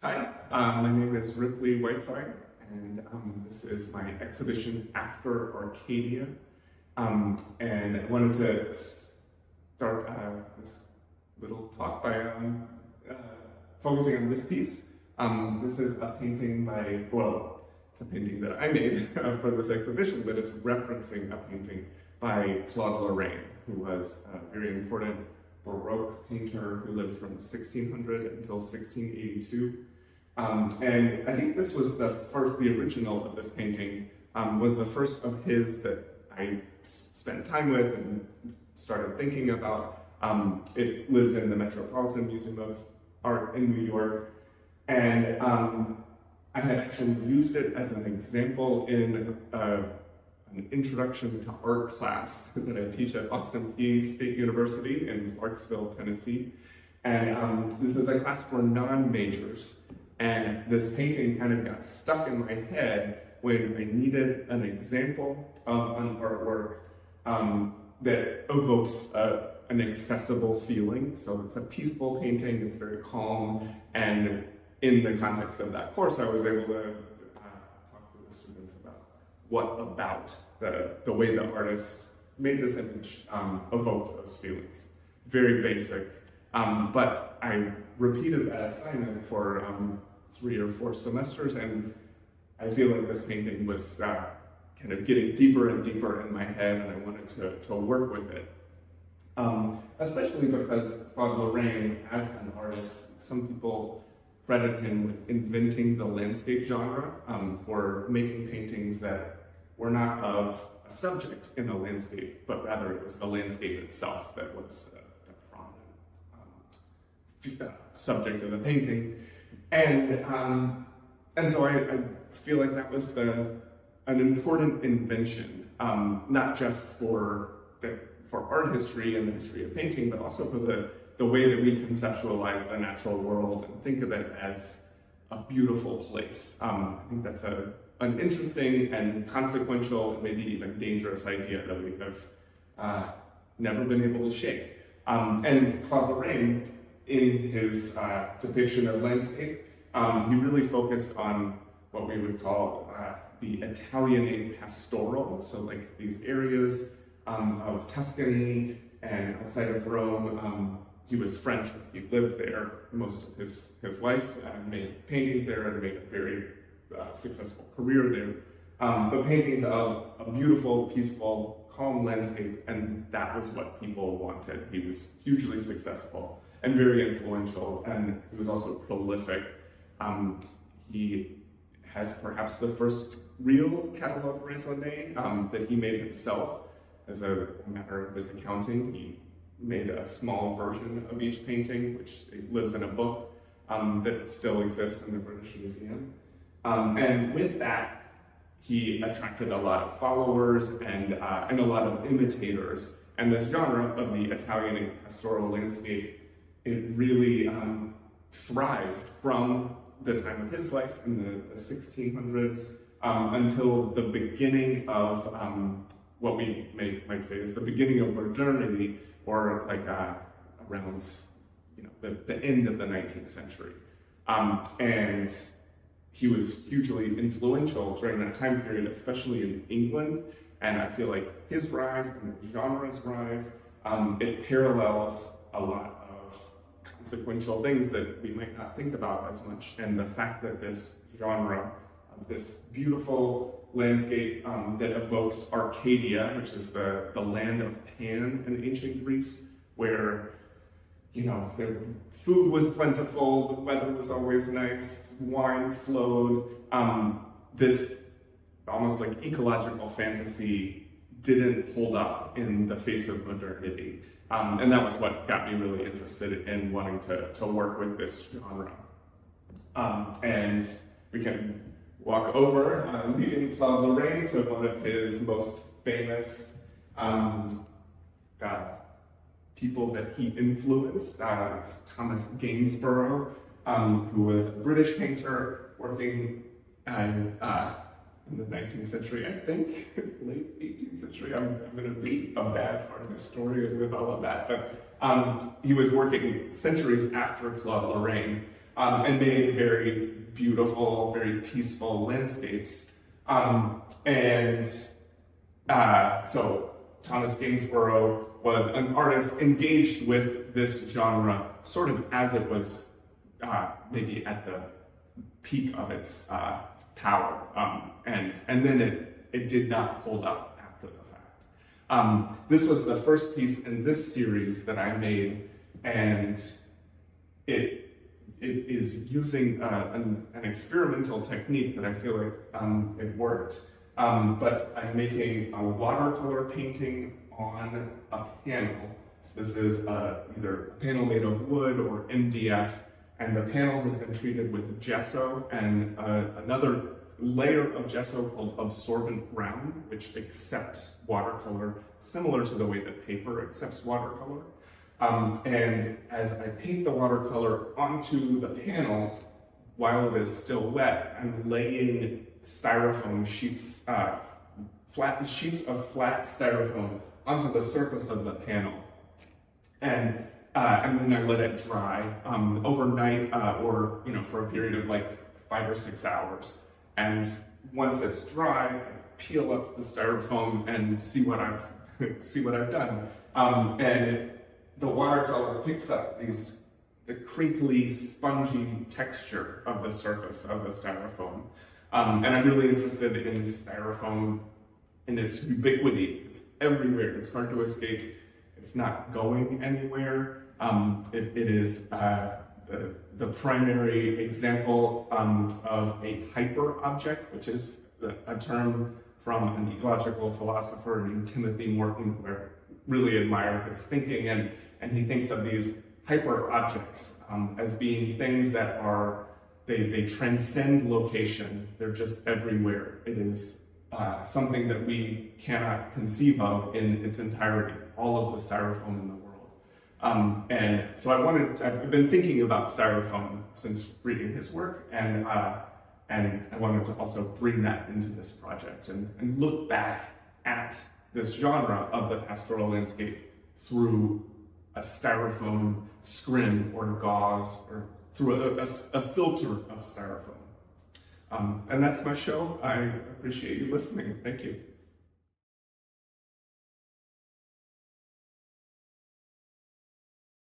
Hi, my name is Ripley Whiteside, and this is my exhibition After Arcadia. And I wanted to start this little talk by focusing on this piece. This is a painting by, well, it's a painting that I made for this exhibition, but it's referencing a painting by Claude Lorraine, who was a very important Baroque painter who lived from 1600 until 1682. And I think this was the original of this painting, was the first of his that I spent time with and started thinking about. It lives in the Metropolitan Museum of Art in New York, and I had actually used it as an example in an introduction to art class that I teach at Austin Peay State University in Clarksville, Tennessee. And this is a class for non-majors. And this painting kind of got stuck in my head when I needed an example of an artwork that evokes an accessible feeling. So it's a peaceful painting, it's very calm, and in the context of that course, I was able to talk to the students about what about the way the artist made this image evoked those feelings. Very basic, but I repeated that assignment for 3 or 4 semesters, and I feel like this painting was kind of getting deeper and deeper in my head, and I wanted to work with it. Especially because Claude Lorraine, as an artist, some people credit him with inventing the landscape genre for making paintings that were not of a subject in the landscape, but rather it was the landscape itself that was the prominent subject of the painting. And so I feel like that was an important invention, not just for art history and the history of painting, but also for the way that we conceptualize the natural world and think of it as a beautiful place. I think that's an interesting and consequential and maybe even dangerous idea that we have never been able to shake. And Claude Lorraine, in his depiction of landscape, he really focused on what we would call the Italianate pastoral, so like these areas of Tuscany and outside of Rome. He was French, he lived there most of his life, and made paintings there and made a very successful career there. But paintings of a beautiful, peaceful, calm landscape, and that was what people wanted. He was hugely successful and very influential, and he was also prolific. He has perhaps the first real catalogue raisonné that he made himself as a matter of his accounting. He made a small version of each painting, which lives in a book that still exists in the British Museum. And with that, he attracted a lot of followers and a lot of imitators. And this genre of the Italian pastoral landscape, it really thrived from the time of his life in the 1600s until the beginning of what we might say is the beginning of modernity, or like around the end of the 19th century. And he was hugely influential during that time period, especially in England. And I feel like his rise and the genre's rise, it parallels a lot of consequential things that we might not think about as much. And the fact that this genre, this beautiful landscape that evokes Arcadia, which is the land of Pan in ancient Greece, where the food was plentiful, the weather was always nice, wine flowed. This almost like ecological fantasy didn't hold up in the face of modernity. And that was what got me really interested in wanting to work with this genre. And we can walk over, leading Claude Lorraine to one of his most famous people that he influenced. It's Thomas Gainsborough, who was a British painter working in the 19th century, I think, late 18th century. I'm going to be a bad art historian with all of that, but he was working centuries after Claude Lorraine, and made very beautiful, very peaceful landscapes. So Thomas Gainsborough was an artist engaged with this genre sort of as it was maybe at the peak of its power, and then it did not hold up after the fact. This was the first piece in this series that I made, and it is using an experimental technique that I feel like it worked. But I'm making a watercolor painting on a panel. So this is either a panel made of wood or MDF, and the panel has been treated with gesso and another layer of gesso called absorbent brown, which accepts watercolor, similar to the way that paper accepts watercolor. And as I paint the watercolor onto the panel, while it is still wet, I'm laying styrofoam sheets, sheets of flat styrofoam onto the surface of the panel. And then I let it dry overnight or for a period of like 5 or 6 hours. And once it's dry, I peel up the styrofoam and see what I've done. And the watercolor picks up the crinkly, spongy texture of the surface of the styrofoam. And I'm really interested in styrofoam in its ubiquity. It's everywhere. It's hard to escape. It's not going anywhere. It is the primary example of a hyper object, which is a term from an ecological philosopher named Timothy Morton, who I really admire his thinking, and he thinks of these hyper objects as being things that are, they transcend location. They're just everywhere. It is something that we cannot conceive of in its entirety, all of the styrofoam in the world. And so I've been thinking about styrofoam since reading his work, and I wanted to also bring that into this project and look back at this genre of the pastoral landscape through a styrofoam scrim or gauze, or through a filter of styrofoam. And that's my show. I appreciate you listening. Thank you.